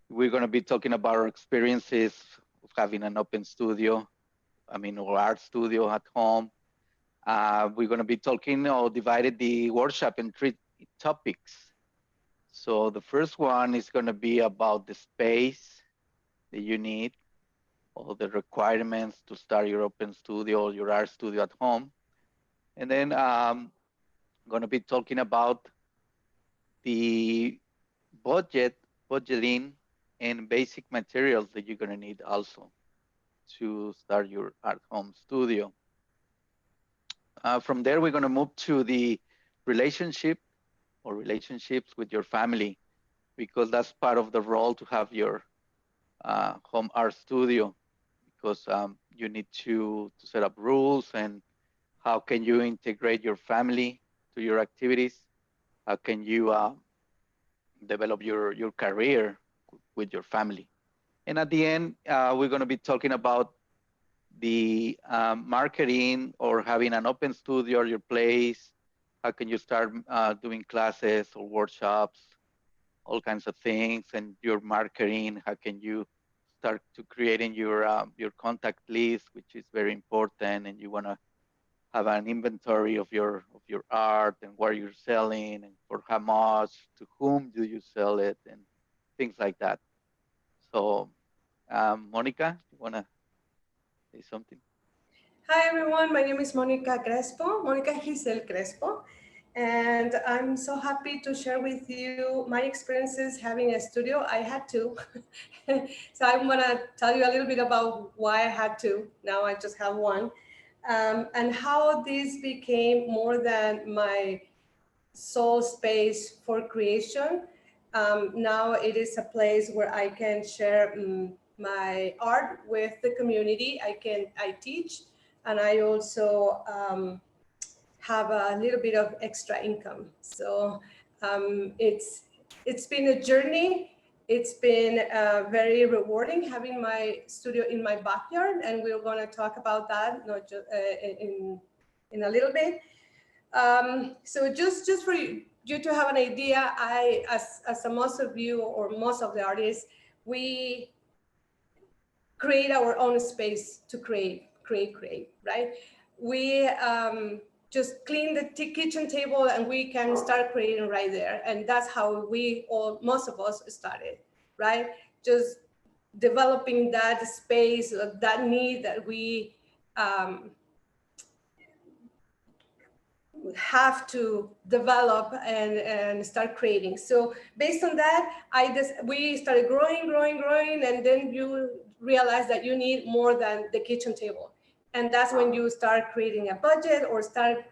We're going to be talking about our experiences of having an open studio, or art studio at home. We're going to be talking or divided the workshop in three topics. So the first one is going to be about the space that you need, all the requirements to start your open studio or your art studio at home. And then I'm going to be talking about the budget, budgeting, and basic materials that you're going to need also to start your art home studio. From there, we're going to move to the relationship or relationships with your family, because that's part of the role to have your home art studio, because you need to set up rules and how can you integrate your family to your activities? How can you develop your career with your family? And at the end, we're going to be talking about the marketing or having an open studio or your place. How can you start doing classes or workshops, all kinds of things, and your marketing? How can you start to creating your contact list, which is very important, and you want to have an inventory of your art and where you're selling and for how much, to whom do you sell it, and things like that. So, Monica, you want to say something? Hi everyone, my name is Monica Crespo, Monica Gisel Crespo, and I'm so happy to share with you my experiences having a studio. I had to. So I'm gonna tell you a little bit about why I had to. Now I just have one, and how this became more than my sole space for creation. Now it is a place where I can share my art with the community. I teach, and I also have a little bit of extra income. So it's been a journey. It's been very rewarding having my studio in my backyard, and we're going to talk about that not just in a little bit. So just for you to have an idea, as most of you or most of the artists, we create our own space to create, right? We just clean the kitchen table and we can start creating right there. And that's how most of us started, right? Just developing that space, that need that we have to develop and start creating. So based on that, we started growing, and then you realize that you need more than the kitchen table. And that's when you start creating a budget or start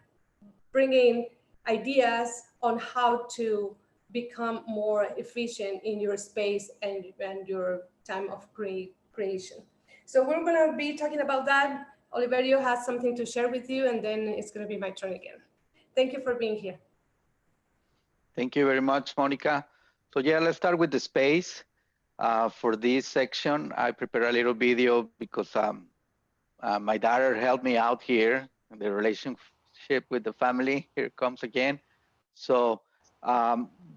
bringing ideas on how to become more efficient in your space and your time of creation. So we're going to be talking about that. Oliverio has something to share with you, and then it's going to be my turn again. Thank you for being here. Thank you very much, Monica. So yeah, let's start with the space. For this section, I prepared a little video because my daughter helped me out here. The relationship with the family here comes again. So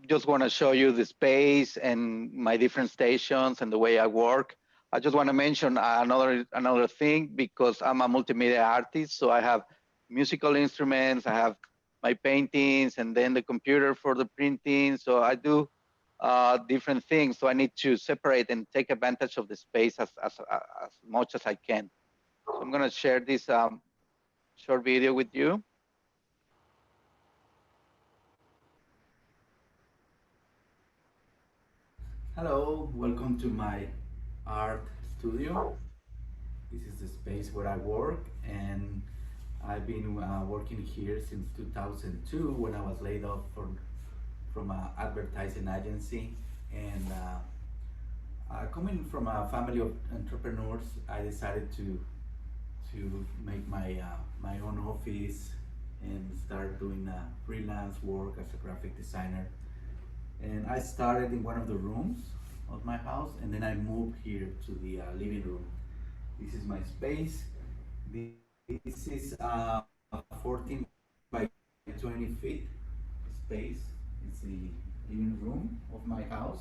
just want to show you the space and my different stations and the way I work. I just want to mention another thing, because I'm a multimedia artist. So I have musical instruments, I have my paintings, and then the computer for the printing. So I do different things. So I need to separate and take advantage of the space as much as I can. So I'm going to share this short video with you. Hello, welcome to my art studio. This is the space where I work, and I've been working here since 2002 when I was laid off from an advertising agency. And coming from a family of entrepreneurs, I decided to make my own office and start doing freelance work as a graphic designer. And I started in one of the rooms of my house, and then I moved here to the living room. This is my space. This is 14 by 20 feet space. It's the living room of my house.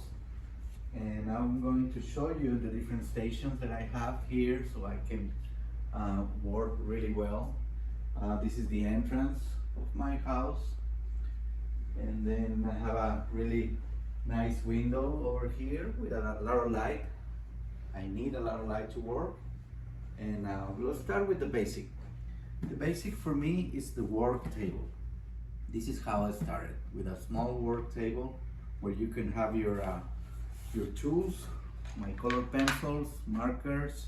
And I'm going to show you the different stations that I have here so I can work really well. This is the entrance of my house, and then I have a really nice window over here with a lot of light. I need a lot of light to work. And we'll start with the basic. The basic for me is the work table. This is how I started, with a small work table where you can have your tools, my color pencils, markers,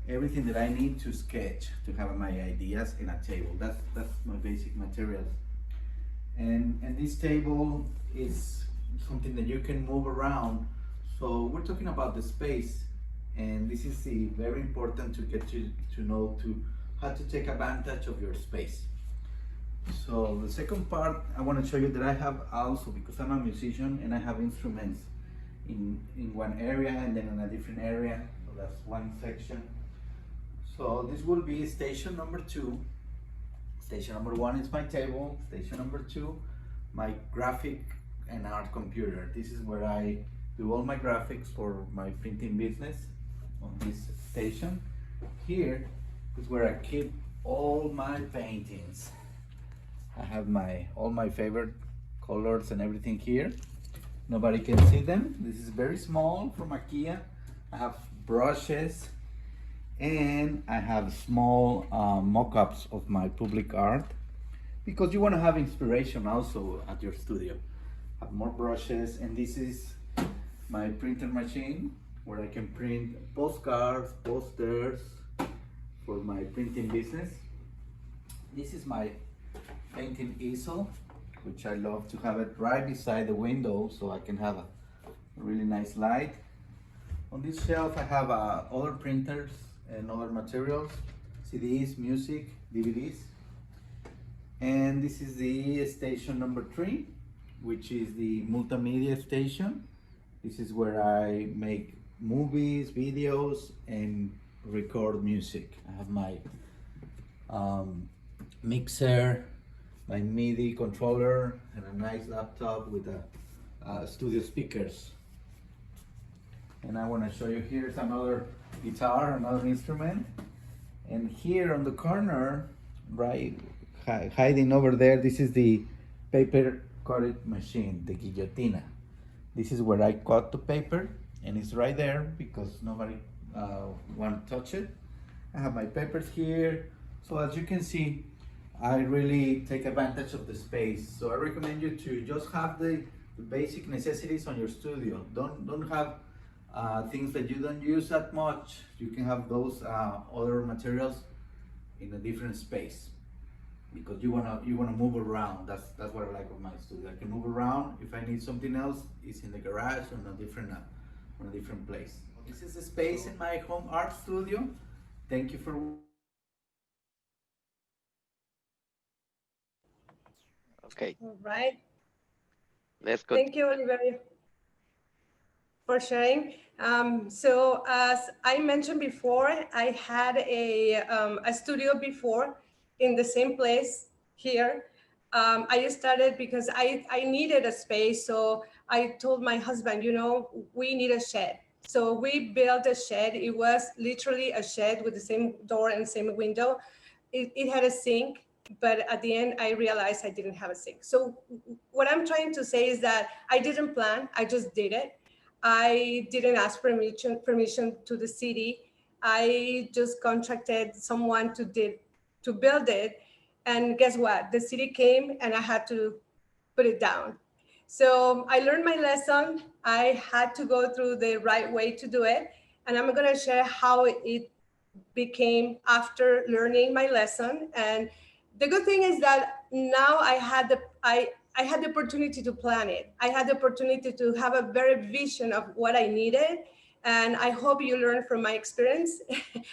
everything that I need to sketch, to have my ideas in a table. That's my basic materials. And this table is something that you can move around. So we're talking about the space, and this is very important to get to know to how to take advantage of your space. So the second part I want to show you that I have also, because I'm a musician and I have instruments in one area and then in a different area. So that's one section. So this will be station number 2. Station number 1 is my table. Station number 2, my graphic and art computer. This is where I do all my graphics for my printing business. On this station here is where I keep all my paintings. I have all my favorite colors and everything here. Nobody can see them. This is very small from IKEA. I have brushes, and I have small mock-ups of my public art, because you want to have inspiration also at your studio. I have more brushes, and this is my printer machine where I can print postcards, posters for my printing business. This is my painting easel, which I love to have it right beside the window so I can have a really nice light. On this shelf I have other printers and other materials, CDs, music, DVDs. And this is the station number 3, which is the multimedia station. This is where I make movies, videos, and record music. I have my mixer, my MIDI controller, and a nice laptop with studio speakers. And I want to show you, here's another guitar, another instrument. And here on the corner, right, hiding over there, this is the paper cutting machine, the guillotina. This is where I cut the paper, and it's right there because nobody want to touch it. I have my papers here. So as you can see, I really take advantage of the space. So I recommend you to just have the basic necessities on your studio. Don't have things that you don't use that much. You can have those other materials in a different space, because you wanna move around. That's what I like of my studio. I can move around. If I need something else, it's in the garage or on a different place. This is the space in my home art studio. Thank you for. Okay, All right. let's go. Thank you, Oliverio, for sharing. So as I mentioned before, I had a studio before in the same place here. I started because I needed a space. So I told my husband, we need a shed. So we built a shed. It was literally a shed with the same door and same window. It had a sink, but at the end I realized I didn't have a sink. So what I'm trying to say is that I didn't plan, I just did it. I didn't ask permission to the city. I just contracted someone to build it. And guess what? The city came and I had to put it down. So I learned my lesson. I had to go through the right way to do it. And I'm going to share how it became after learning my lesson. And the good thing is that now I had the opportunity to plan it. I had the opportunity to have a very vision of what I needed. And I hope you learn from my experience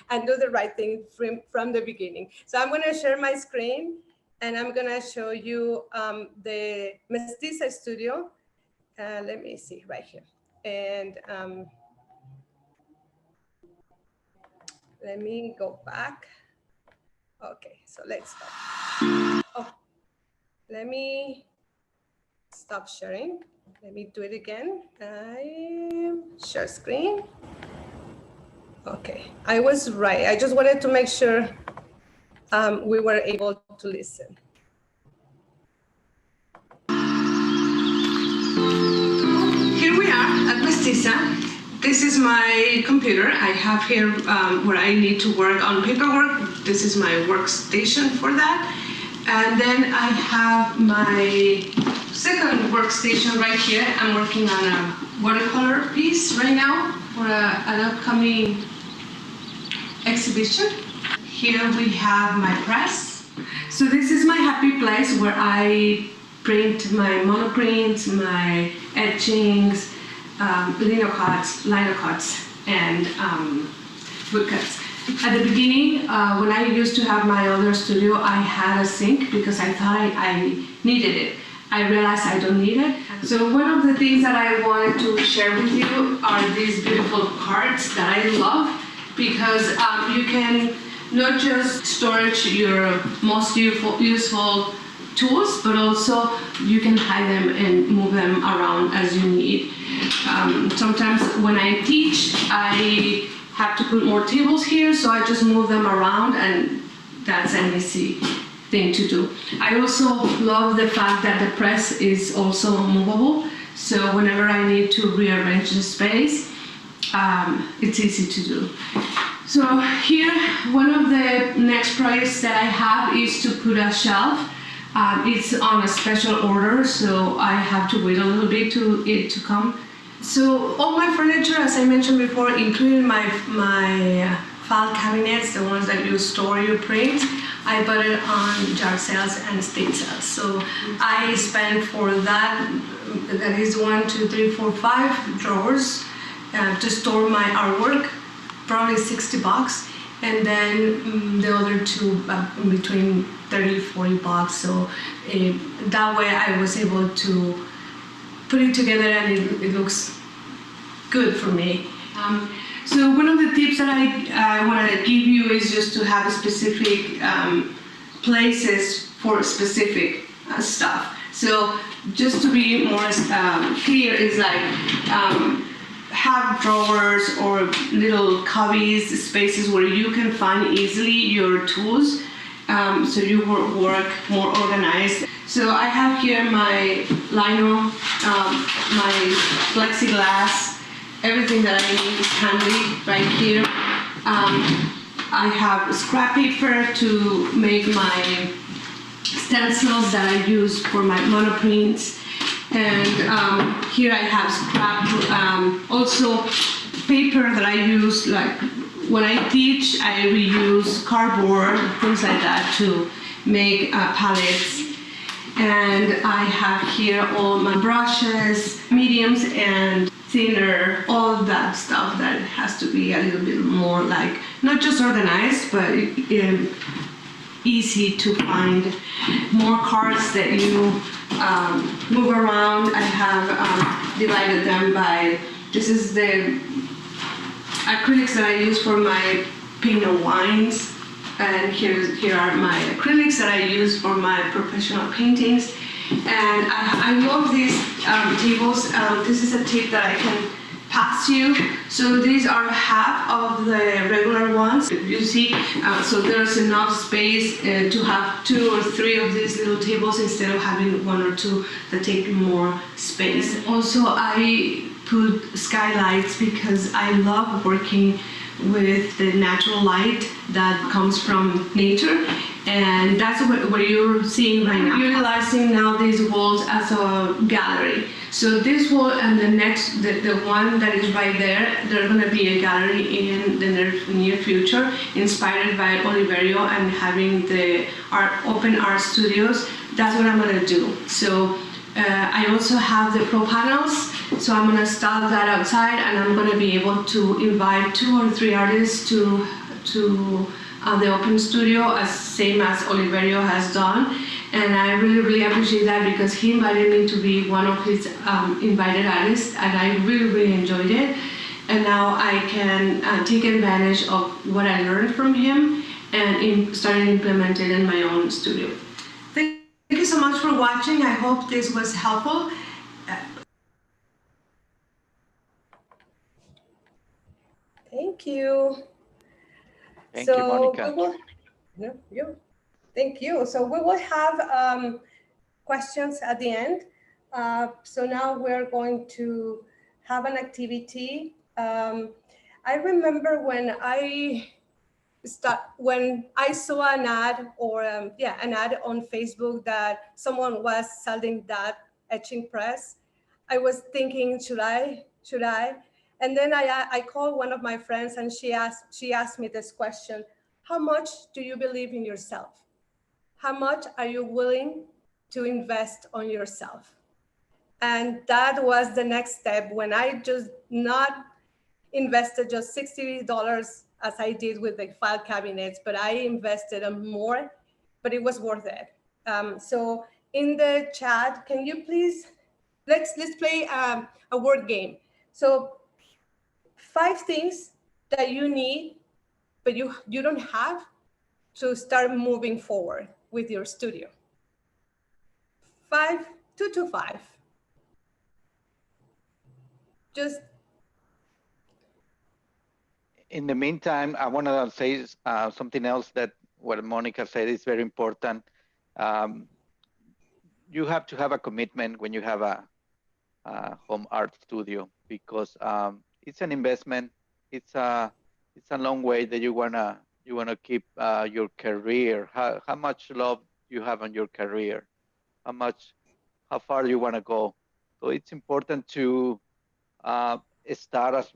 and do the right thing from the beginning. So I'm going to share my screen and I'm going to show you the Mestiza studio. Let me see right here. And let me go back. Okay, so let's start. Oh, let me stop sharing. Let me do it again. I share screen. Okay, I was right. I just wanted to make sure we were able to listen. Here we are at Mestiza. This is my computer. I have here where I need to work on paperwork. This is my workstation for that. And then I have my second workstation right here. I'm working on a watercolor piece right now for an upcoming exhibition. Here we have my press. So this is my happy place where I print my monoprints, my etchings, linocuts, and woodcuts. At the beginning, when I used to have my other studio, I had a sink because I thought I needed it. I realized I don't need it. So one of the things that I wanted to share with you are these beautiful cards that I love, because you can not just storage your most useful tools, but also you can hide them and move them around as you need. Sometimes when I teach, I have to put more tables here, so I just move them around, and that's an easy thing to do. I also love the fact that the press is also movable, so whenever I need to rearrange the space, it's easy to do. So here, one of the next projects that I have is to put a shelf. It's on a special order, so I have to wait a little bit to it to come. So all my furniture, as I mentioned before, including my file cabinets, the ones that you store your prints, I bought it on Balcells and Gisel. So I spent for that is 1, 2, 3, 4, 5 drawers to store my artwork, probably $60, and then the other two between 30, 40 bucks. So that way I was able to put it together, and it looks good for me. So one of the tips that I want to give you is just to have specific places for specific stuff. So just to be more clear, is like have drawers or little cubbies, spaces where you can find easily your tools, so you work more organized. So I have here my lino, my plexiglass, everything that I need is handy right here. I have scrap paper to make my stencils that I use for my monoprints. And here I have scrap, also paper that I use, like when I teach, I reuse cardboard, things like that, to make palettes. And I have here all my brushes, mediums and thinner, all that stuff that has to be a little bit more like, not just organized, but easy to find. More cards that you move around. I have divided them by, this is the acrylics that I use for my Pinot wines. And here are my acrylics that I use for my professional paintings. And I love these tables. This is a tip that I can pass you. So these are half of the regular ones. You see, so there's enough space to have 2 or 3 of these little tables instead of having 1 or 2 that take more space. Also, I put skylights because I love working with the natural light that comes from nature, and that's what you're seeing right now. Utilizing now these walls as a gallery. So this wall and the next, the one that is right there, there's going to be a gallery in the near future, inspired by Oliverio and having the open art studios. That's what I'm going to do. So I also have the pro panels, so I'm going to start that outside, and I'm going to be able to invite 2 or 3 artists to the open studio, as same as Oliverio has done. And I really appreciate that, because he invited me to be one of his invited artists, and I really enjoyed it. And now I can take advantage of what I learned from him and start implementing it in my own studio. Thank you so so much for watching. I hope this was helpful. Thank you. Thank you, So we Monica. will, no, you. Thank you. So we will have questions at the end. So now we're going to have an activity. I remember when I saw an ad or an ad on Facebook that someone was selling that etching press. I was thinking, should I? And then I called one of my friends and she asked me this question: how much do you believe in yourself? How much are you willing to invest on yourself? And that was the next step when I just not invested just $60 as I did with the file cabinets, but I invested more, but it was worth it. So in the chat, can you please, let's play a word game. So 5 things that you need, but you don't have to start moving forward with your studio. 5, 2 to 5. Just In the meantime, I want to say something else that what Monica said is very important. Um, you have to have a commitment when you have a home art studio because it's an investment. It's a long way that you wanna keep your career. How much love you have on your career, how far you wanna go. So it's important to uh, start as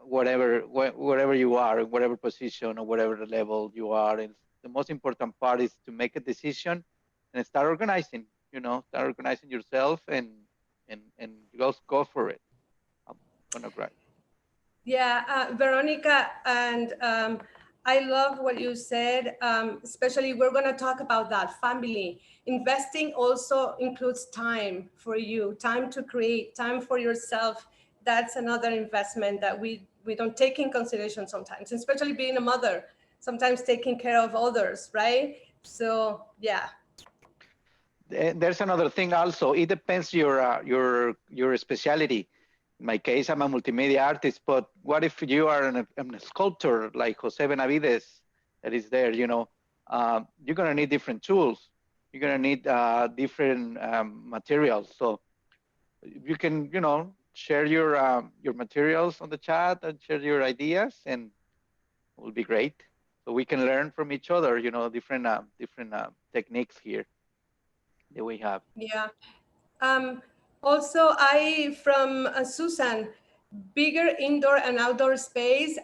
wherever you are, in whatever position or whatever level you are. And the most important part is to make a decision and start organizing. Start organizing yourself and just go for it. I'm gonna grab. yeah, Veronica, and I love what you said. Especially, we're going to talk about that family. Investing also includes time for you, time to create, time for yourself. That's another investment that we don't take in consideration sometimes, especially being a mother, sometimes taking care of others, right? So, yeah. There's another thing also. It depends your specialty. In my case, I'm a multimedia artist, but what if you are a sculptor like Jose Benavides that is there? You're gonna need different tools. You're gonna need different materials. So you can, share your materials on the chat and share your ideas, and it will be great. So we can learn from each other. Different techniques here that we have. Yeah. Also, from Susan, bigger indoor and outdoor space.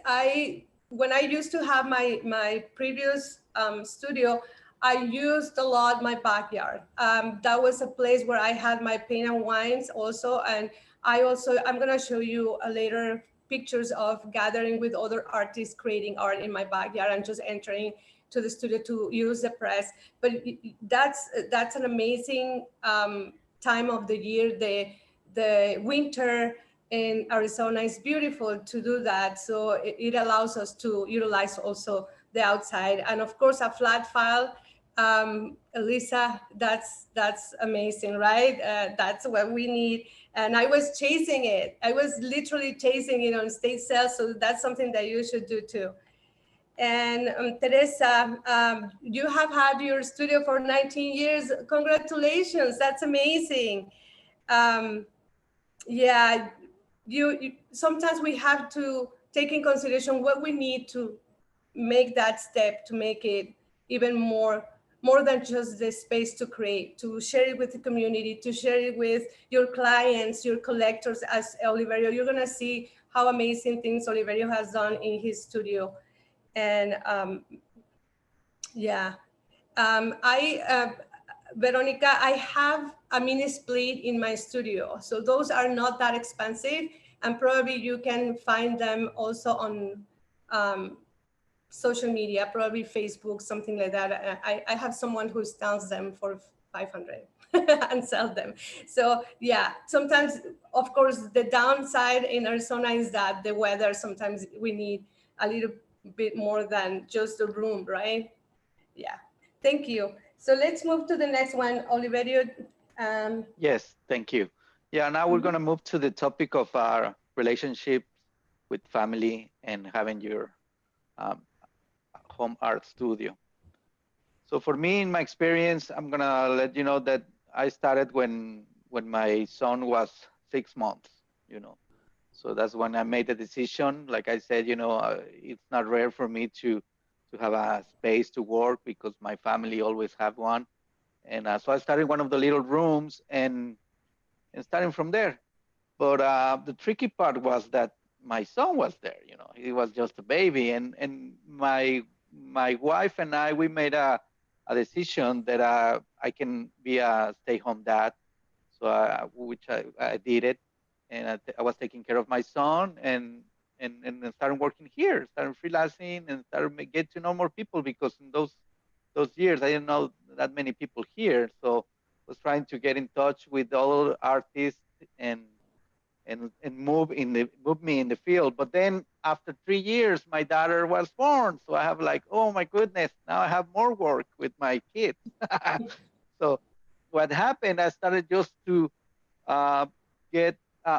When I used to have my previous studio, I used a lot my backyard. That was a place where I had my paint and wines also, and I'm gonna show you later pictures of gathering with other artists creating art in my backyard and just entering to the studio to use the press. But that's an amazing time of the year. The winter in Arizona is beautiful to do that. So it allows us to utilize also the outside. And of course, a flat file, Elisa, that's amazing, right? That's what we need. And I was chasing it. I was literally chasing it on state sales. So that's something that you should do too. And Teresa, you have had your studio for 19 years. Congratulations, that's amazing. Um, yeah, you sometimes we have to take in consideration what we need to make that step to make it even more than just the space to create, to share it with the community, to share it with your clients, your collectors. As Oliverio, you're gonna see how amazing things Oliverio has done in his studio. And yeah, Veronica, I have a mini split in my studio. So those are not that expensive. And probably you can find them also on social media, probably Facebook, something like that. I have someone who sells them for 500 and sell them. So yeah, sometimes, of course, the downside in Arizona is that the weather, sometimes we need a little bit more than just the room, right? Yeah, thank you. So let's move to the next one, Oliverio. Yes, thank you. Yeah, now we're going to move to the topic of our relationships with family and having your um, home art studio. So for me, in my experience, I'm going to let you know that I started when my son was 6 months, you know. So that's when I made the decision. Like I said, it's not rare for me to have a space to work because my family always have one. And so I started one of the little rooms and starting from there. But the tricky part was that my son was there. He was just a baby, and my wife and I, we made a decision that I can be a stay-home dad. So which I did it, and I was taking care of my son and started working here, started freelancing, and started get to know more people because in those years I didn't know that many people here. So was trying to get in touch with all artists and and move me in the field. But then after 3 years, my daughter was born, so I have like, oh my goodness, now I have more work with my kids. So what happened? I started just to uh, get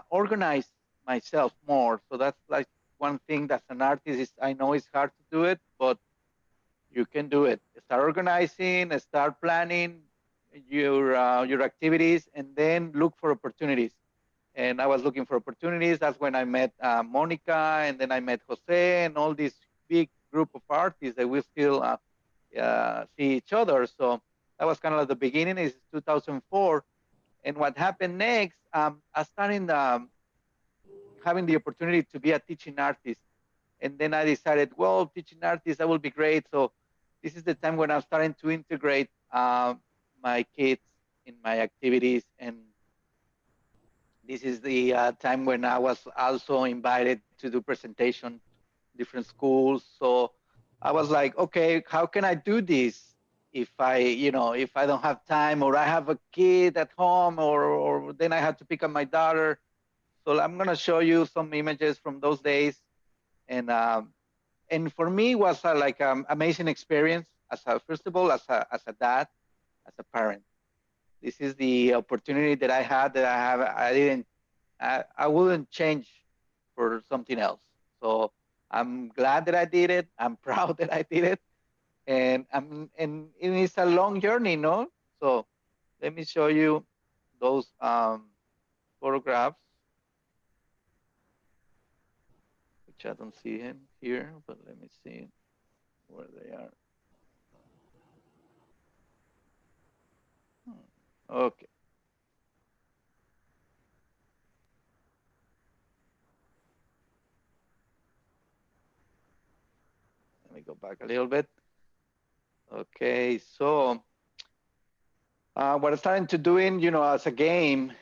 organized myself more. So that's like one thing that's an artist is I know it's hard to do it, but you can do it. Start organizing, start planning your activities, and then look for opportunities. And I was looking for opportunities. That's when I met Monica, and then I met Jose, and all this big group of artists that we still see each other. So that was kind of like the beginning. Is 2004, and what happened next? I started having the opportunity to be a teaching artist, and then I decided, well, teaching artist that will be great. So this is the time when I'm starting to integrate my kids in my activities, and this is the time when I was also invited to do presentation different schools. So I was like, okay, how can I do this if I don't have time or I have a kid at home or then I have to pick up my daughter. So I'm gonna show you some images from those days, and for me it was like amazing experience first of all as a dad, as a parent. This is the opportunity that I had that I didn't I wouldn't change for something else. So I'm glad that I did it. I'm proud that I did it, and it is a long journey, no? So let me show you those photographs, which I don't see him here, but let me see where they are. Okay, let me go back a little bit. Okay, so what I'm starting to doing, as a game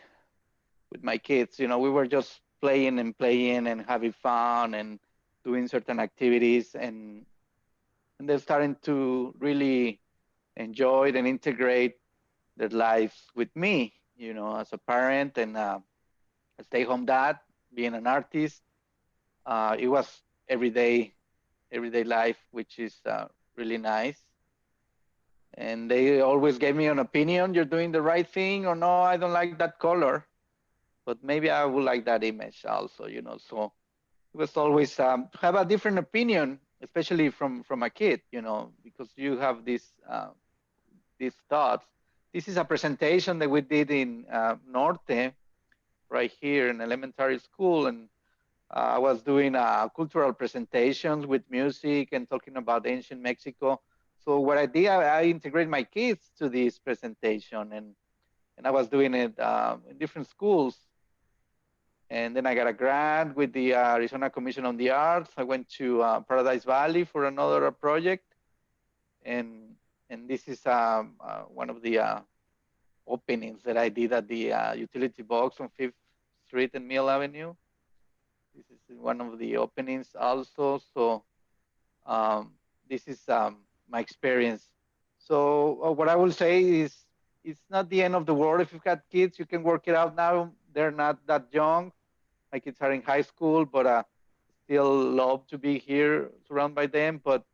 with my kids, we were just playing and having fun and doing certain activities, and they're starting to really enjoy it and integrate their lives with me, as a parent and a stay-home dad, being an artist. It was everyday life, which is really nice. And they always gave me an opinion. You're doing the right thing, or no, I don't like that color, but maybe I would like that image also. So it was always to have a different opinion, especially from a kid, because you have these thoughts. This is a presentation that we did in Norte, right here in elementary school, and I was doing cultural presentations with music and talking about ancient Mexico. So what I did, I integrated my kids to this presentation, and I was doing it in different schools. And then I got a grant with the Arizona Commission on the Arts. I went to Paradise Valley for another project, and this is one of the openings that I did at the utility box on Fifth Street and Mill Avenue. This is one of the openings also. So um, this is my experience. So what I will say is it's not the end of the world. If you've got kids, you can work it out now. They're not that young. My kids are in high school, but still love to be here surrounded by them. But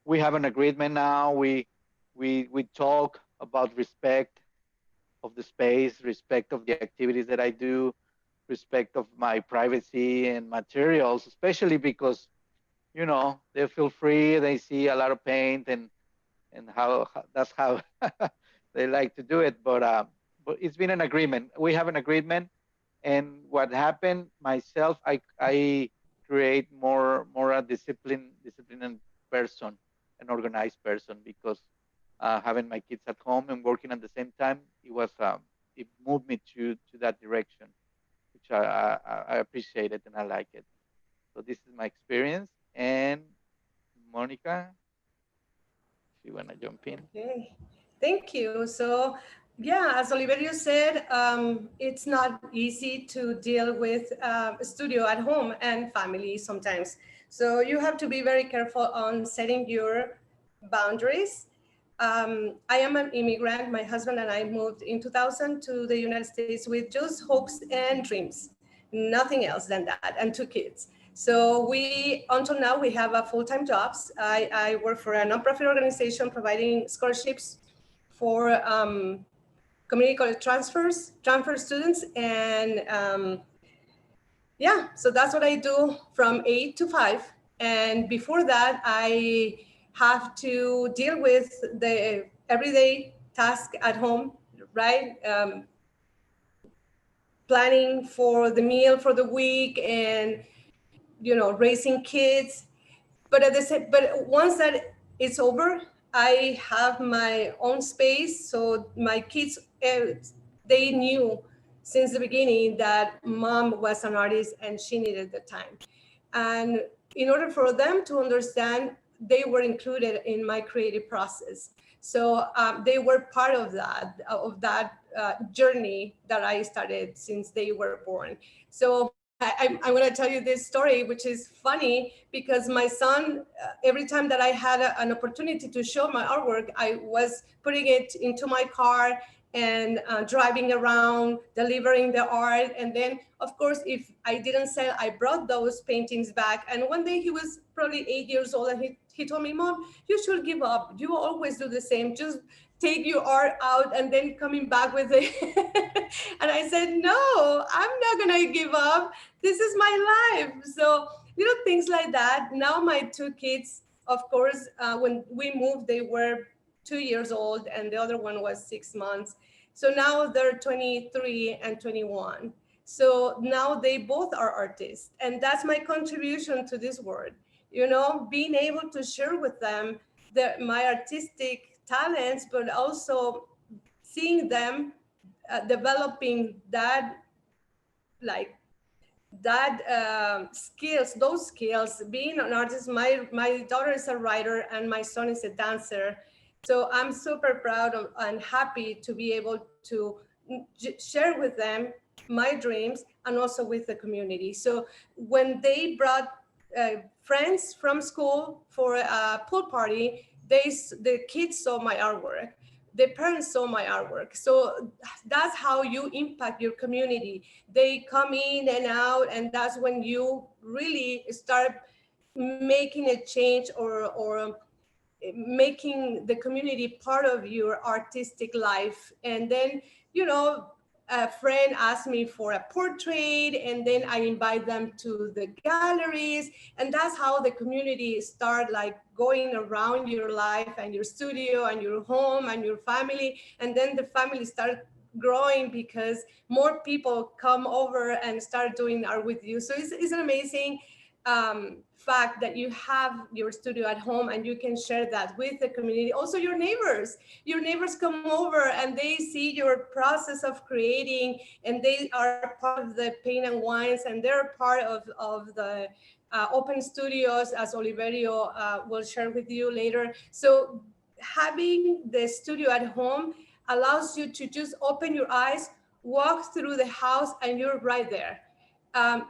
we have an agreement now. We we talk about respect of the space, respect of the activities that I do, respect of my privacy and materials, especially because they feel free, they see a lot of paint, and how that's how they like to do it. But it's been an agreement. We have an agreement, and what happened myself, I create more a disciplined person, an organized person, because having my kids at home and working at the same time, it moved me to that direction, which I appreciate it and I like it. So this is my experience. And Monica, if you wanna jump in. Okay, thank you. So, yeah, as Oliverio said, it's not easy to deal with a studio at home and family sometimes. So you have to be very careful on setting your boundaries. I am an immigrant. My husband and I moved in 2000 to the United States with just hopes and dreams, nothing else than that, and two kids. So until now, we have a full-time jobs. I work for a nonprofit organization providing scholarships for community college transfer students. And yeah, so that's what I do from 8 to 5. And before that, I have to deal with the everyday task at home, right? Planning for the meal for the week, and raising kids. But at the same, but once that it's over, I have my own space. So my kids, they knew since the beginning that mom was an artist and she needed the time. And in order for them to understand, they were included in my creative process. So they were part of that journey that I started since they were born. So I'm going to tell you this story, which is funny because my son, every time that I had an opportunity to show my artwork, I was putting it into my car and driving around, delivering the art. And then, of course, if I didn't sell, I brought those paintings back. And one day he was probably 8 years old, and he told me, Mom, you should give up. You always do the same. Just take your art out and then coming back with it. And I said, no, I'm not going to give up. This is my life. So, things like that. Now my two kids, of course, when we moved, they were 2 years old, and the other one was 6 months. So now they're 23 and 21. So now they both are artists. And that's my contribution to this world, being able to share with them my artistic talents, but also seeing them developing like that skills, those skills, being an artist. My daughter is a writer and my son is a dancer. So I'm super proud of and happy to be able to share with them my dreams and also with the community. So when they brought friends from school for a pool party, the kids saw my artwork, the parents saw my artwork. So that's how you impact your community. They come in and out, and that's when you really start making a change, or making the community part of your artistic life. And then, a friend asked me for a portrait, and then I invite them to the galleries. And that's how the community start like going around your life and your studio and your home and your family. And then the family start growing because more people come over and start doing art with you. So it's an amazing fact that you have your studio at home and you can share that with the community. Also your neighbors come over and they see your process of creating, and they are part of the paint and wines, and they're part of the open studios, as Oliverio will share with you later. So having the studio at home allows you to just open your eyes, walk through the house, and you're right there.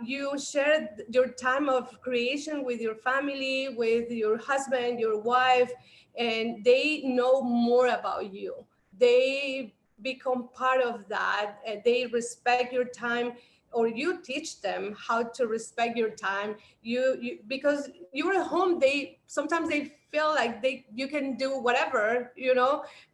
You share your time of creation with your family, with your husband, your wife, and they know more about you. They become part of that, and they respect your time. or you teach them how to respect your time. You because you're at home, they sometimes they feel like you can do whatever,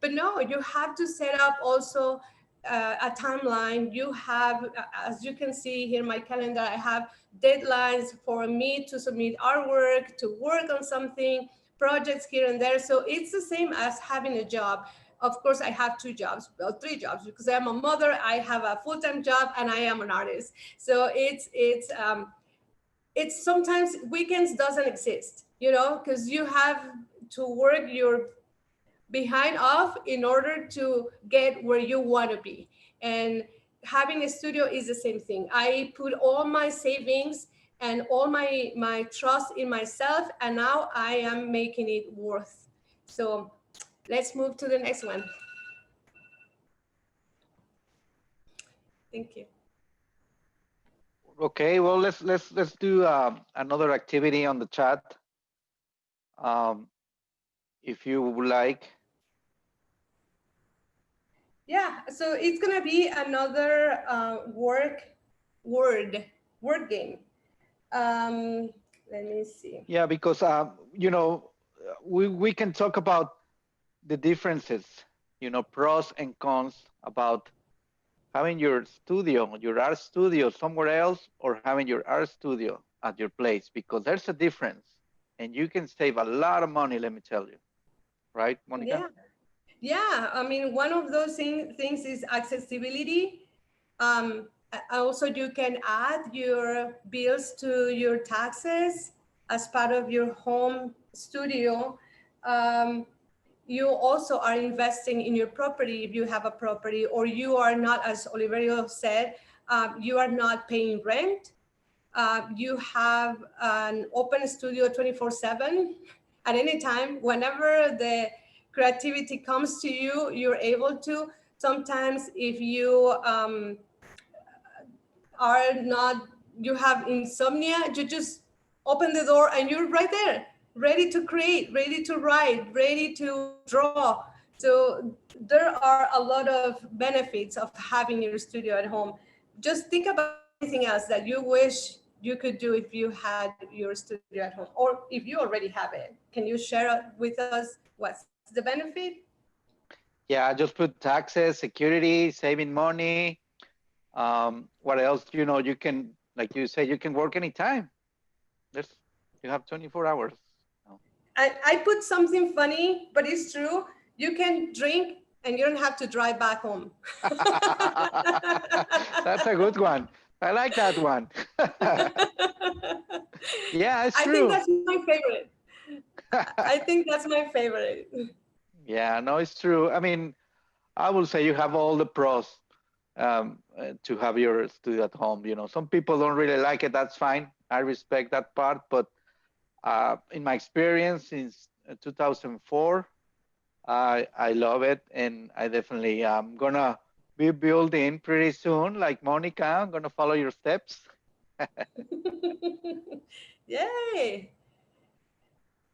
but no, you have to set up also a timeline. You have, as you can see here in my calendar, I have deadlines for me to submit artwork, to work on something, projects here and there. So it's the same as having a job. Of course, I have two jobs, well, three jobs, because I'm a mother, I have a full-time job, and I am an artist. So it's sometimes weekends doesn't exist, because you have to work your behind off in order to get where you want to be. And having a studio is the same thing. I put all my savings and all my trust in myself, and now I am making it worth. So let's move to the next one. Thank you. Okay, well, let's do another activity on the chat, um, if you would like. Yeah, so it's gonna be another word word game. Um, Let me see. Yeah, because we can talk about the differences, pros and cons about having your studio, your art studio somewhere else, or having your art studio at your place, because there's a difference, and you can save a lot of money. Let me tell you, right, Monica? Yeah, yeah. I mean, one of those things is accessibility. Also, you can add your bills to your taxes as part of your home studio. Um, you also are investing in your property if you have a property, or you are not, as Oliverio said, you are not paying rent. You have an open studio 24/7 at any time. Whenever the creativity comes to you, you're able to. Sometimes if you are not, you have insomnia, you just open the door and you're right there, ready to create, ready to write, ready to draw. So there are a lot of benefits of having your studio at home. Just think about anything else that you wish you could do if you had your studio at home, or if you already have it. Can you share with us what's the benefit? Yeah, just put taxes, security, saving money. What else? You can, like you say, you can work anytime. There's you have 24 hours. Oh. I put something funny, but it's true. You can drink and you don't have to drive back home. That's a good one. I like that one. Yeah, it's I think true. that's my favorite. I think that's my favorite. Yeah, no, it's true. I mean, I will say you have all the pros, to have your studio at home. Some people don't really like it. That's fine. I respect that part. But in my experience since 2004, I love it, and I definitely am gonna be building pretty soon. Like Monica, I'm gonna follow your steps. Yay.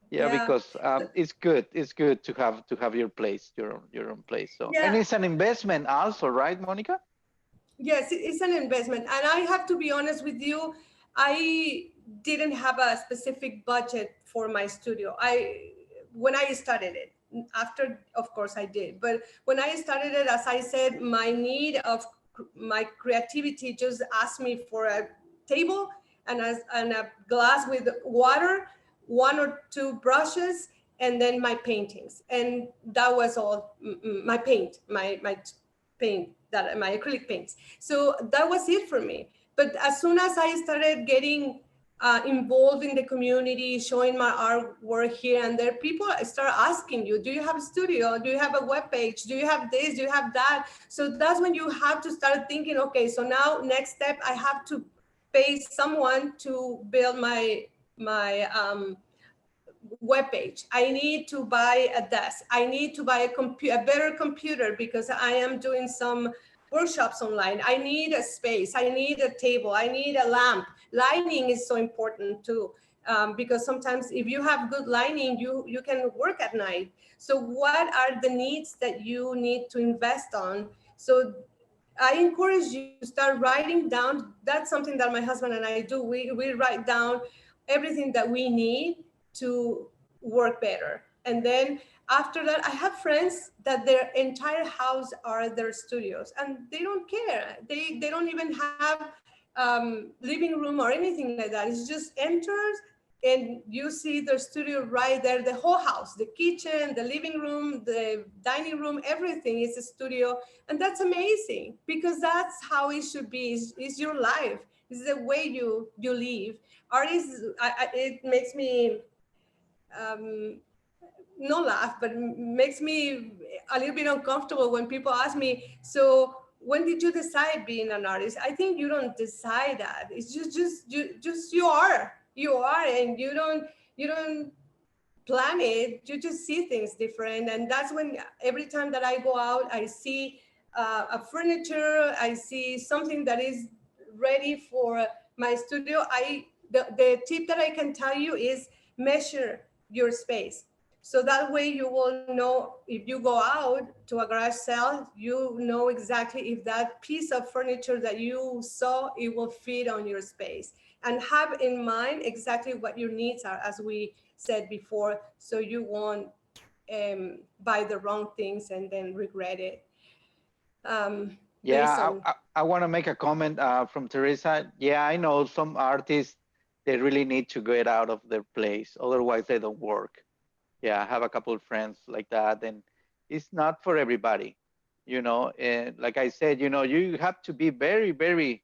Yeah, Yeah. because it's good. It's good to have your place, your own place. So, and Yeah. it's an investment also, right, Monica? Yes, it's an investment. And I have to be honest with you, I didn't have a specific budget for my studio. When I started it, after, of course, I did. But when I started it, as I said, my need of my creativity just asked me for a table and a glass with water, one or two brushes, and then my paintings. And that was all. My paint, my paint, that my acrylic paints. So that was it for me. But as soon as I started getting involved in the community, showing my artwork here and there, people start asking you, do you have a studio? Do you have a web page? Do you have this? Do you have that? So that's when you have to start thinking, okay, so now next step, I have to pay someone to build my web page. I need to buy a desk. I need to buy a better computer because I am doing some workshops online. I need a space. I need a table. I need a lamp. Lighting is so important too, because sometimes if you have good lighting, you can work at night. So what are the needs that you need to invest on? So I encourage you to start writing down. That's something that my husband and I do. We write down everything that we need to work better. And then after that, I have friends that their entire house are their studios and they don't care. They don't even have living room or anything like that. It's just enters and you see the studio right there, the whole house, the kitchen, the living room, the dining room, everything is a studio. And that's amazing because that's how it should be. It's your life. It's the way you live. Art is, it makes me um, no laugh, but makes me a little bit uncomfortable when people ask me, so when did you decide being an artist? I think you don't decide that. It's just you are, and you don't plan it. You just see things different, and that's when every time that I go out, I see a furniture, I see something that is ready for my studio. The tip that I can tell you is measure your space, so that way you will know if you go out to a garage sale, you know exactly if that piece of furniture that you saw, it will fit on your space, and have in mind exactly what your needs are, as we said before, so you won't buy the wrong things and then regret it. Based Yeah, on I want to make a comment from Teresa. Yeah, I know some artists, they really need to get out of their place, otherwise they don't work. Yeah, I have a couple of friends like that, and it's not for everybody. And like I said, you have to be very, very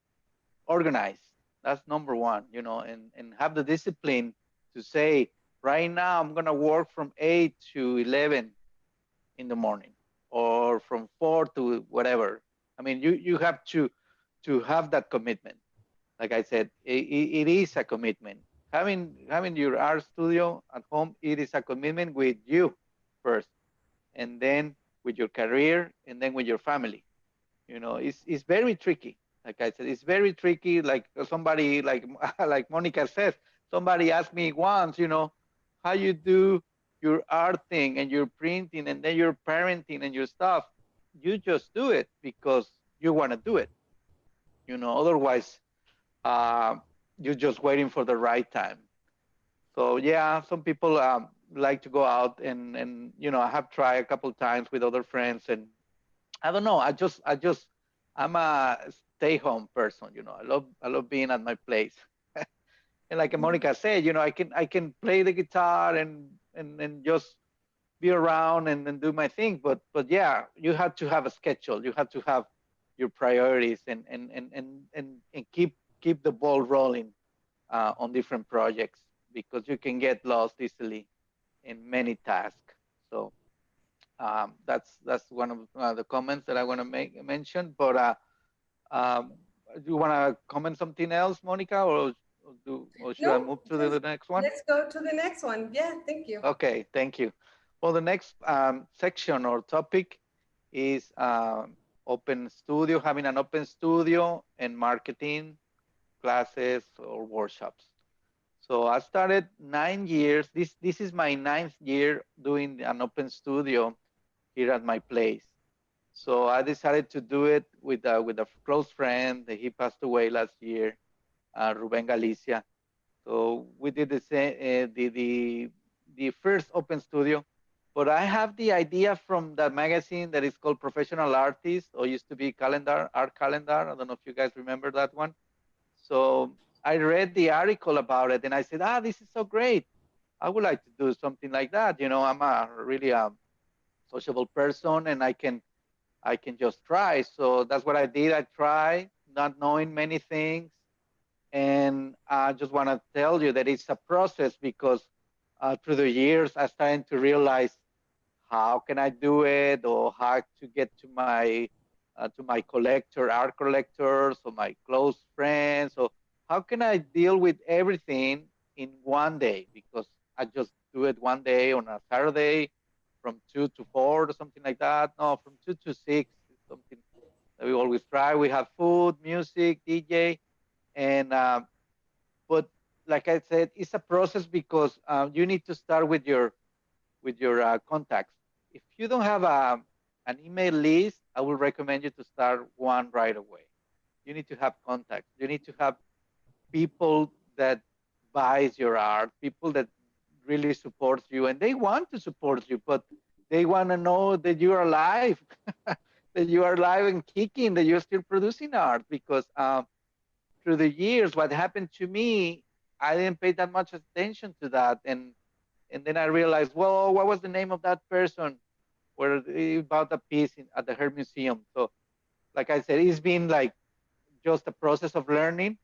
organized. That's number one. And have the discipline to say, right now I'm gonna work from 8 to 11 in the morning, or from 4 to whatever. I mean, you have to have that commitment. Like I said, it is a commitment. Having your art studio at home, it is a commitment with you first, and then with your career, and then with your family. It's very tricky. Like I said, it's very tricky. Like somebody, like like Monica says, somebody asked me once, how you do your art thing and your printing and then your parenting and your stuff. You just do it because you want to do it. Otherwise, uh, you're just waiting for the right time. So yeah, some people like to go out, and I have tried a couple times with other friends, and I don't know. I'm a stay home person. I love being at my place. And like Monica said, I can play the guitar and just be around and do my thing. But yeah, you have to have a schedule. You have to have your priorities and keep the ball rolling on different projects, because you can get lost easily in many tasks. So that's one of the comments that I want to make mention. But um, do you want to comment something else, Monica, or should I no, move to just the next one? let's go to the next one. Yeah, thank you. Okay, thank you. Well, the next section or topic is open studio, having an open studio and marketing classes or workshops. So I started 9 years. This is my ninth year doing an open studio here at my place. So I decided to do it with a close friend. He passed away last year, Ruben Galicia. So we did the same, the first open studio. But I have the idea from that magazine that is called Professional Artist, or used to be Calendar, Art Calendar. I don't know if you guys remember that one. So I read the article about it, and I said, this is so great. I would like to do something like that. I'm a really sociable person, and I can just try. So that's what I did. I tried, not knowing many things. And I just want to tell you that it's a process, because through the years, I started to realize how can I do it, or how to get to my art collectors, or my close friends, or how can I deal with everything in one day, because I just do it one day on a Saturday from 2 to 4 or something like that. No, from 2 to 6 is something that we always try. We have food, music, DJ, and but like I said, it's a process, because you need to start with your contacts. If you don't have an email list, I will recommend you to start one right away. You need to have contacts. You need to have people that buys your art, people that really supports you, and they want to support you, but they want to know that you are alive, that you are alive and kicking, that you're still producing art. Because through the years, what happened to me, I didn't pay that much attention to that, and then I realized, well, what was the name of that person where he bought a piece at the Herb Museum? So, like I said, it's been like just a process of learning,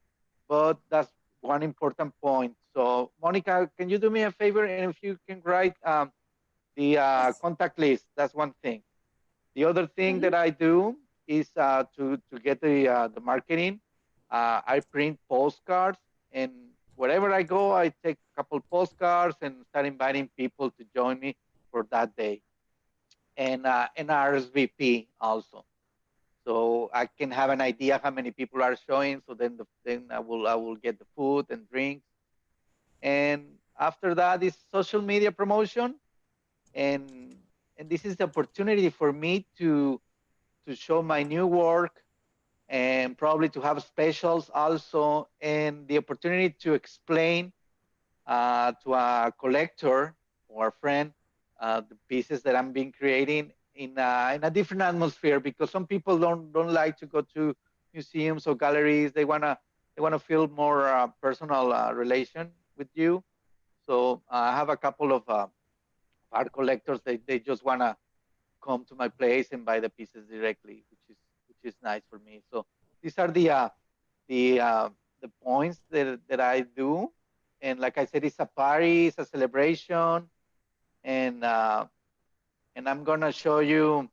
but that's one important point. So, Monica, can you do me a favor? And if you can write the Yes. contact list, that's one thing. The other thing Mhm. that I do is to get the marketing. I print postcards, and wherever I go, I take a couple postcards and start inviting people to join me for that day, and RSVP also, so I can have an idea how many people are showing. So then I will get the food and drinks, and after that is social media promotion, and and this is the opportunity for me to show my new work, and probably to have specials also, and the opportunity to explain to a collector or a friend the pieces that I'm being creating in a different atmosphere, because some people don't like to go to museums or galleries. They wanna feel more personal relation with you. So I have a couple of art collectors. They just wanna come to my place and buy the pieces directly, which is nice for me. So these are the the points that I do. And like I said, it's a party, it's a celebration, and uh, and I'm gonna show you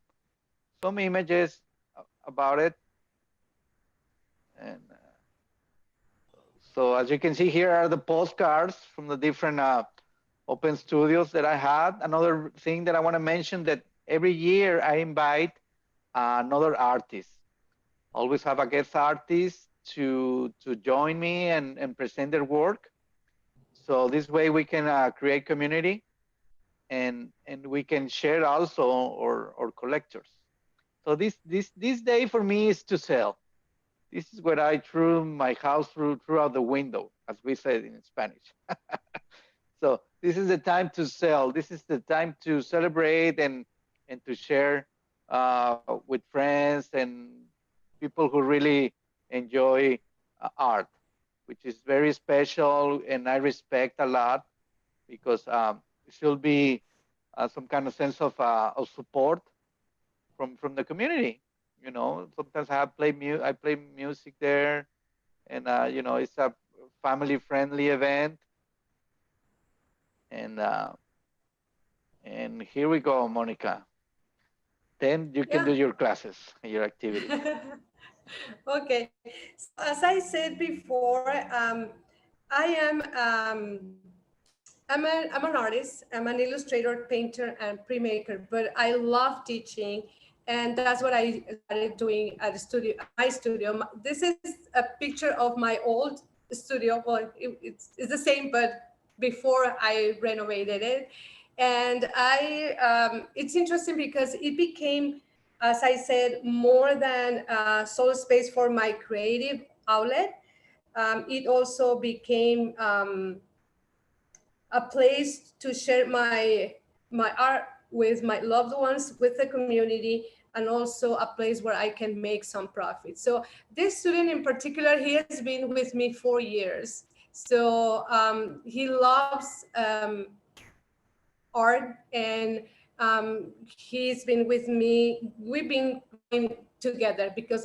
some images about it. And so as you can see, here are the postcards from the different open studios that I had. Another thing that I want to mention, that every year I invite another artist. Always have a guest artist to join me and present their work. So this way we can create community, and we can share also our collectors. So this day for me is to sell. This is where I threw my house through out the window, as we said in Spanish. So this is the time to sell. This is the time to celebrate and to share with friends and people who really enjoy art, which is very special and I respect a lot, because it should be some kind of sense of support from the community. Sometimes I play music there, and it's a family friendly event, and here we go, Monica. Then you can Yeah. do your classes, your activities. Okay. So as I said before, I am I'm an artist. I'm an illustrator, painter, and printmaker. But I love teaching, and that's what I started doing at the studio, at my studio. This is a picture of my old studio. Well, it's the same, but before I renovated it, and it's interesting because it became, as I said, more than a solo space for my creative outlet. It also became a place to share my art with my loved ones, with the community, and also a place where I can make some profit. So this student in particular, he has been with me 4 years. So he loves art, and he's been with me. We've been growing together because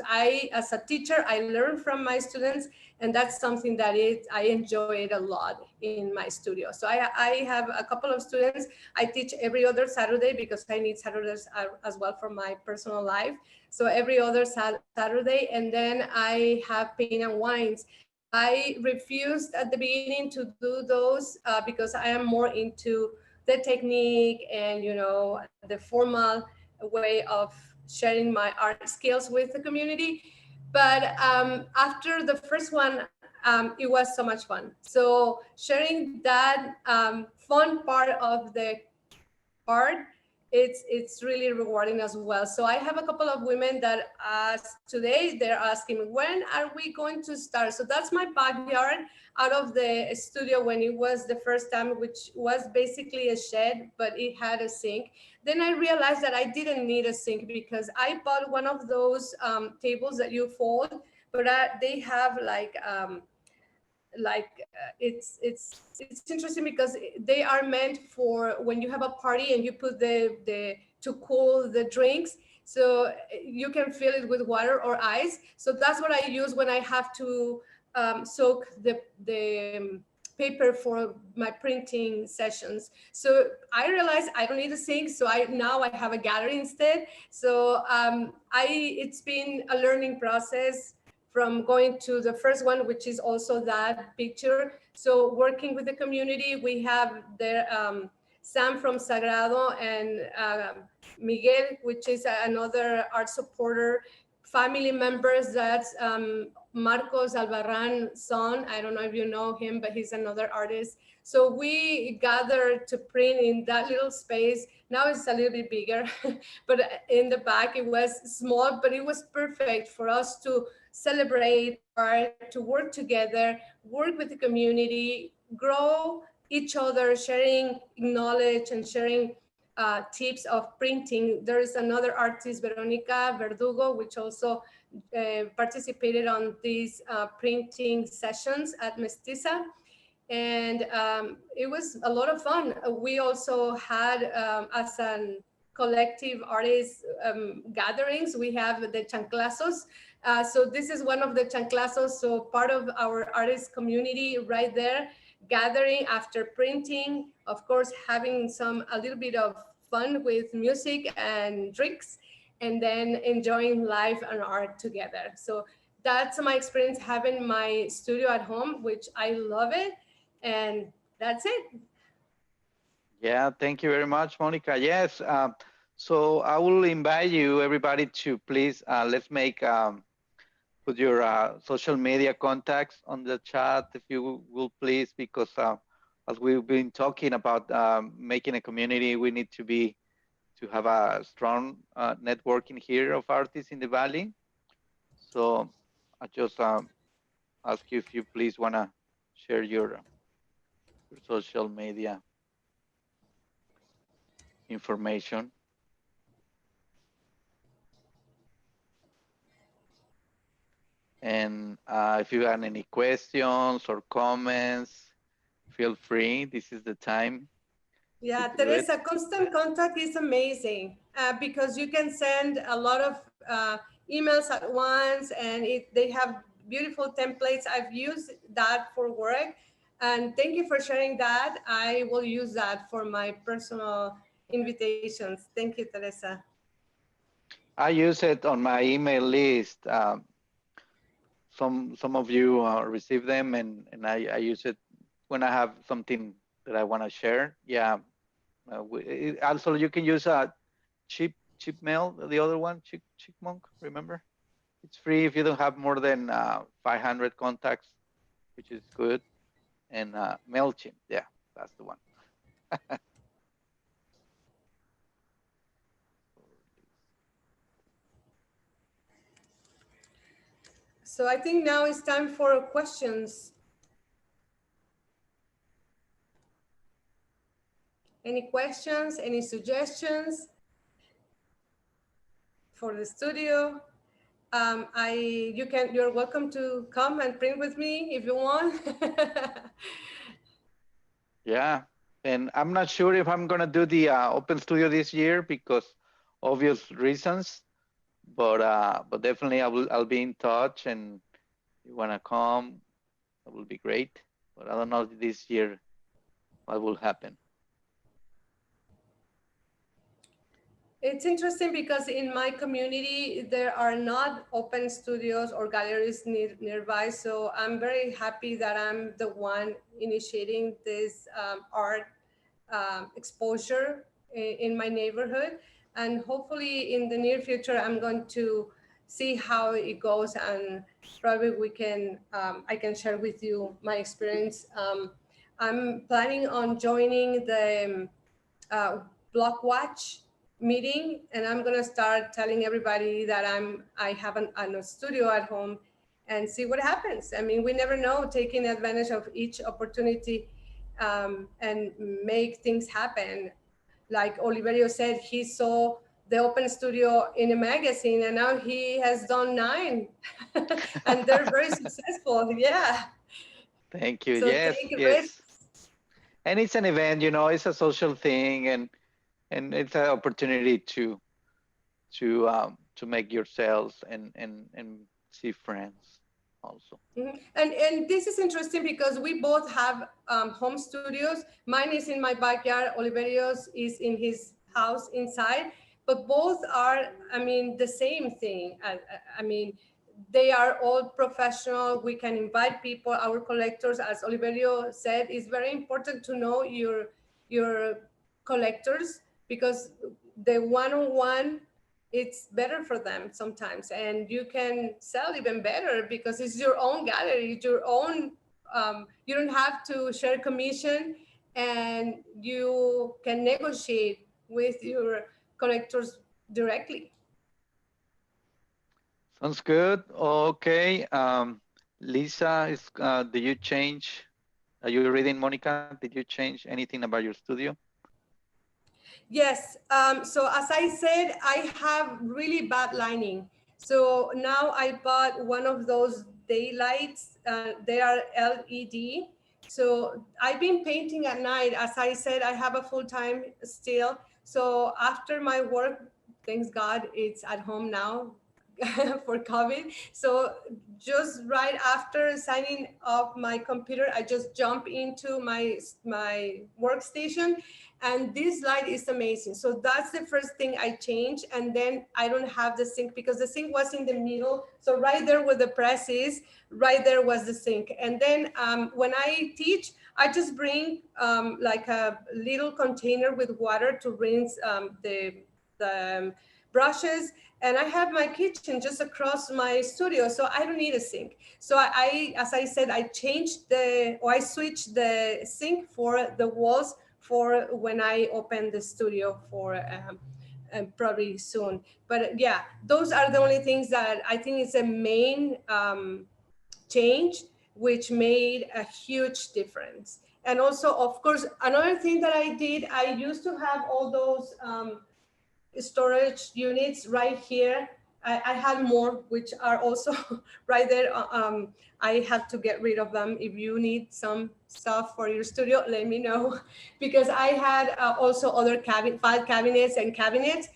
as a teacher, I learn from my students, and that's something that I enjoy it a lot in my studio. So I have a couple of students. I teach every other Saturday because I need Saturdays as well for my personal life. So every other Saturday, and then I have paint and wines. I refused at the beginning to do those because I am more into the technique and the formal way of sharing my art skills with the community. But after the first one, it was so much fun. So sharing that fun part of the art it's really rewarding as well. So I have a couple of women that today they're asking me, when are we going to start? So that's my backyard out of the studio when it was the first time, which was basically a shed, but it had a sink. Then I realized that I didn't need a sink because I bought one of those tables that you fold, but they have it's interesting because they are meant for when you have a party and you put the to cool the drinks, so you can fill it with water or ice. So that's what I use when I have to soak the paper for my printing sessions. So I realized I don't need a sink, so I now I have a gallery instead. So I it's been a learning process from going to the first one, which is also that picture. So working with the community, we have there Sam from Sagrado and Miguel, which is another art supporter, family members. That's Marcos Albarran's son. I don't know if you know him, but he's another artist. So we gathered to print in that little space. Now it's a little bit bigger, but in the back it was small, but it was perfect for us to celebrate art, to work together, work with the community, grow each other, sharing knowledge and sharing tips of printing. There is another artist, Veronica Verdugo, which also participated on these printing sessions at Mestiza. And it was a lot of fun. We also had, as an collective artist gatherings, we have the chanclazos. So this is one of the chanclazos. So part of our artist community right there, gathering after printing, of course, having a little bit of fun with music and drinks, and then enjoying life and art together. So that's my experience having my studio at home, which I love it. And that's it. Yeah, thank you very much, Monica. Yes, so I will invite you, everybody, to please let's make put your social media contacts on the chat, if you will please, because as we've been talking about making a community, we need to have a strong networking here of artists in the Valley. So I just ask you if you please want to share your social media information. And if you have any questions or comments, feel free. This is the time to Yeah, do it. Teresa, constant contact is amazing because you can send a lot of emails at once, and they have beautiful templates. I've used that for work, and thank you for sharing that. I will use that for my personal invitations. Thank you, Teresa. I use it on my email list. Some of you receive them, and I use it when I have something that I want to share. Yeah. Also, you can use cheap mail, the other one, Chickmonk. Remember, it's free if you don't have more than 500 contacts, which is good. And Mailchimp, yeah, that's the one. So I think now it's time for questions. Any questions? Any suggestions for the studio? You're welcome to come and print with me if you want. Yeah, and I'm not sure if I'm gonna do the Open Studio this year because obvious reasons, but definitely I'll be in touch, and if you wanna come, that will be great. But I don't know this year what will happen. It's interesting because in my community, there are not open studios or galleries nearby. So I'm very happy that I'm the one initiating this art exposure in my neighborhood. And hopefully in the near future, I'm going to see how it goes, and probably I can share with you my experience. I'm planning on joining the Block Watch. meeting, and I'm gonna start telling everybody that I have a studio at home, and see what happens. I mean, we never know. Taking advantage of each opportunity, and make things happen. Like Oliverio said, he saw the open studio in a magazine, and now he has done 9, and they're very successful. Yeah. Thank you. So Yes, take yes. risks. And it's an event, you know, it's a social thing, and it's an opportunity to make yourselves and see friends also. Mhm. And this is interesting because we both have home studios. Mine is in my backyard. Oliverio's is in his house inside. But both are, I mean, the same thing. I mean, they are all professional. We can invite people. Our collectors, as Oliverio said, it's very important to know your collectors, because the one-on-one, it's better for them sometimes, and you can sell even better because it's your own gallery, it's your own. You don't have to share commission, and you can negotiate with your collectors directly. Sounds good. Okay. Lisa, did you change? Are you reading, Monica? Did you change anything about your studio? Yes. So as I said, I have really bad lighting. So now I bought one of those daylights. They are LED. So I've been painting at night. As I said, I have a full time still. So after my work, thanks God, it's at home now for COVID. So just right after signing up my computer, I just jump into my workstation, and this light is amazing. So that's the first thing I changed. And then I don't have the sink because the sink was in the middle. So right there where the press is, right there was the sink. And then when I teach, I just bring like a little container with water to rinse the brushes, and I have my kitchen just across my studio, so I don't need a sink. So as I said, I changed or I switched the sink for the walls for when I open the studio for probably soon. But yeah, those are the only things that I think is a main change, which made a huge difference. And also, of course, another thing that I did, I used to have all those storage units right here. I had more, which are also right there. I have to get rid of them. If you need some stuff for your studio, let me know, because I had also other file cabinets and cabinets,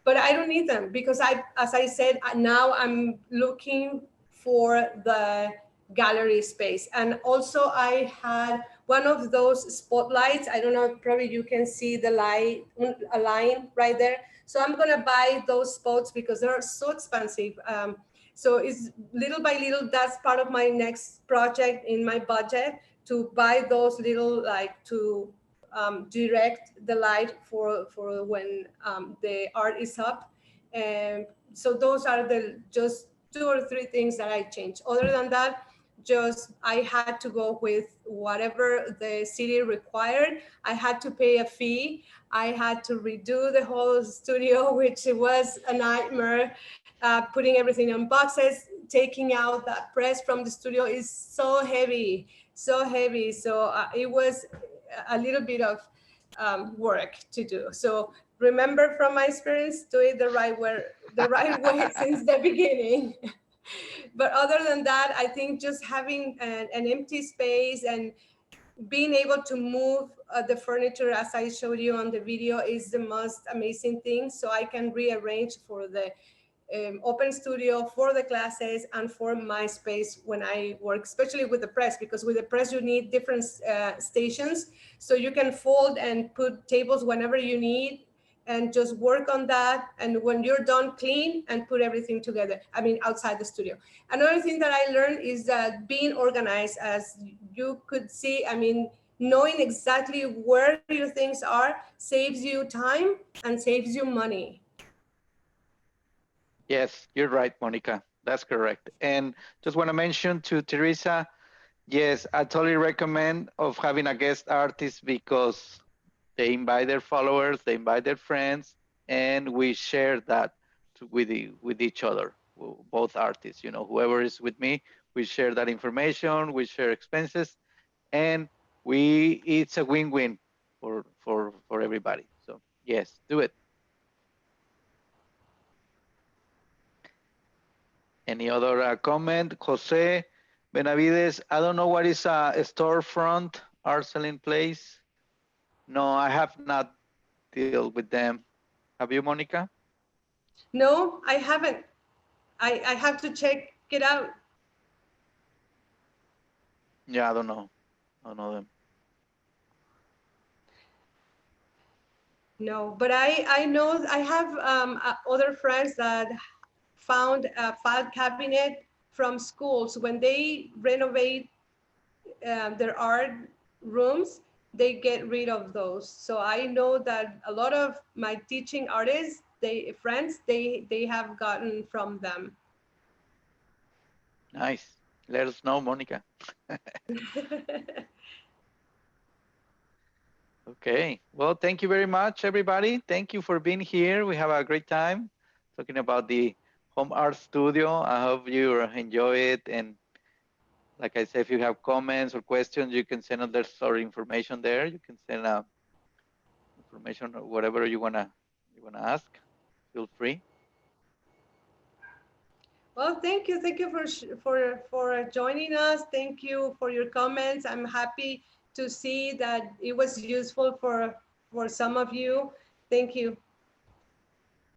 but I don't need them because as I said, now I'm looking for the gallery space. And also I had one of those spotlights. I don't know, probably you can see the light, a line right there. So I'm gonna buy those spots because they're so expensive. So it's little by little, that's part of my next project in my budget, to buy those little, like, to direct the light for when the art is up. And so those are the just 2 or 3 things that I changed. Other than that, just I had to go with whatever the city required. I had to pay a fee. I had to redo the whole studio, which was a nightmare. Putting everything on boxes, taking out that press from the studio is so heavy, so heavy. So it was a little bit of work to do. So remember from my experience, do it the right way since the beginning. But other than that, I think just having an empty space and being able to move the furniture as I showed you on the video is the most amazing thing. So I can rearrange for the open studio, for the classes, and for my space when I work, especially with the press, because with the press you need different stations. So you can fold and put tables whenever you need, and just work on that. And when you're done, clean and put everything together. I mean, outside the studio. Another thing that I learned is that being organized, as you could see, I mean, knowing exactly where your things are saves you time and saves you money. Yes, you're right, Monica. That's correct. And just want to mention to Teresa, yes, I totally recommend of having a guest artist because they invite their followers, they invite their friends, and we share that with each other, both artists. Whoever is with me, we share that information, we share expenses, and it's a win-win for everybody. So yes, do it. Any other comment? Jose Benavides, I don't know what is a storefront art selling place. No, I have not dealt with them. Have you, Monica? No, I haven't. I have to check it out. Yeah, I don't know. I don't know them. No, but I know I have other friends that found a file cabinet from schools when they renovate their art rooms. They get rid of those. So I know that a lot of my teaching artists, they friends, they have gotten from them. Nice. Let us know, Monica. Okay. Well, thank you very much, everybody. Thank you for being here. We have a great time talking about the home art studio. I hope you enjoy it. And like I said, if you have comments or questions, you can send us our information there. You can send information or whatever you wanna ask. Feel free. Well, thank you for joining us. Thank you for your comments. I'm happy to see that it was useful for some of you. Thank you.